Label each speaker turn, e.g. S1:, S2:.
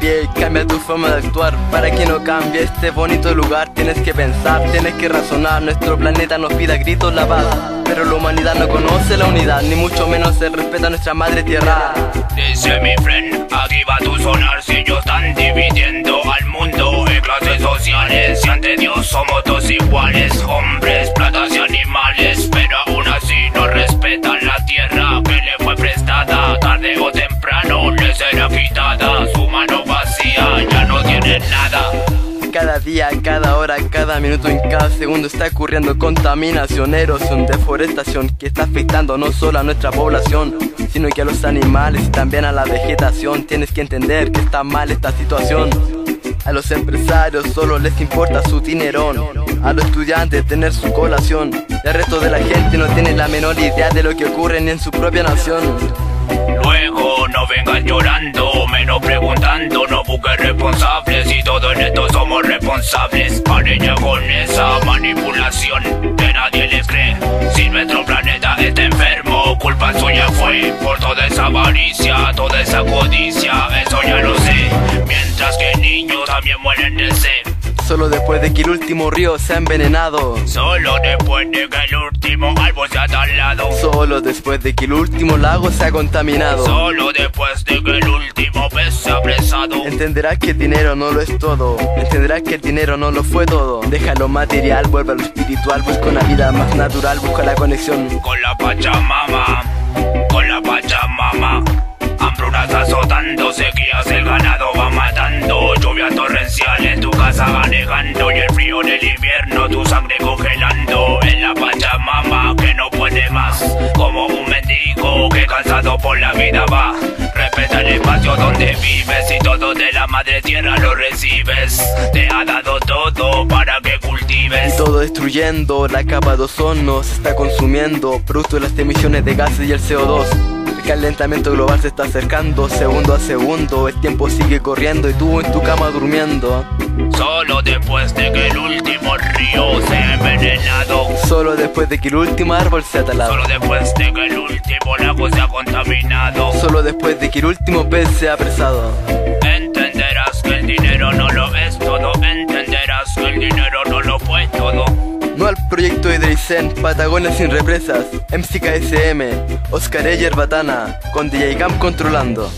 S1: DJ, cambia tu forma de actuar para que no cambie este bonito lugar. Tienes que pensar, tienes que razonar. Nuestro planeta nos pide a gritos la paz, pero la humanidad no conoce la unidad, ni mucho menos se respeta a nuestra madre tierra.
S2: Dice mi friend, aquí va tu sonar. Si ellos están dividiendo al mundo en clases sociales, y ante Dios somos todos iguales, hombres, plantas y animales, pero aún así no respetan la tierra que le fue prestada. Tarde o temprano le será quitada, su mano vacía ya no tiene nada.
S1: Cada día, cada hora, cada minuto, en cada segundo está ocurriendo contaminación, erosión, deforestación, que está afectando no solo a nuestra población, sino que a los animales y también a la vegetación. Tienes que entender que está mal esta situación. A los empresarios solo les importa su dinerón, a los estudiantes tener su colación, y el resto de la gente no tiene la menor idea de lo que ocurre ni en su propia nación.
S2: Luego no vengan llorando, menos preguntando, no busquen responsables, y todos en esto somos responsables. Paren ya con esa manipulación que nadie les cree. Si nuestro planeta está enfermo, culpa suya fue por toda esa avaricia, toda esa codicia, eso ya lo sé. Mientras que niños también mueren de sed.
S1: Solo después de que el último río sea envenenado,
S2: solo después de que el último árbol sea talado,
S1: solo después de que el último lago sea contaminado,
S2: solo después de que el último pez sea apresado.
S1: Entenderás que el dinero no lo es todo, entenderás que el dinero no lo fue todo. Deja lo material, vuelve a lo espiritual, busca una vida más natural, busca la conexión
S2: con la Pachamama, con la Pachamama. Hambrunas azotando, sequías el ganado va matando, lluvia torrencial en tu casa va negando, y el frío del invierno tu sangre congelando. En la Pachamama que no puede más, como un mendigo que cansado por la vida va. Respeta el espacio donde vives y todo de la madre tierra lo recibes. Te ha dado todo para que cultives.
S1: Y todo destruyendo, la capa de ozono se está consumiendo, producto de las emisiones de gases y el CO2. El calentamiento global se está acercando, segundo a segundo, el tiempo sigue corriendo y tú en tu cama durmiendo.
S2: Solo después de que el último río sea envenenado,
S1: solo después de que el último árbol sea talado,
S2: solo después de que el último lago sea contaminado,
S1: solo después de que el último pez sea apresado.
S2: Entenderás que el dinero no lo es todo, entenderás que el dinero no lo fue todo.
S1: No al proyecto Hidricen, Patagonia sin represas, MCKSM, Oscar Eyer Batana, con DJ Cam controlando.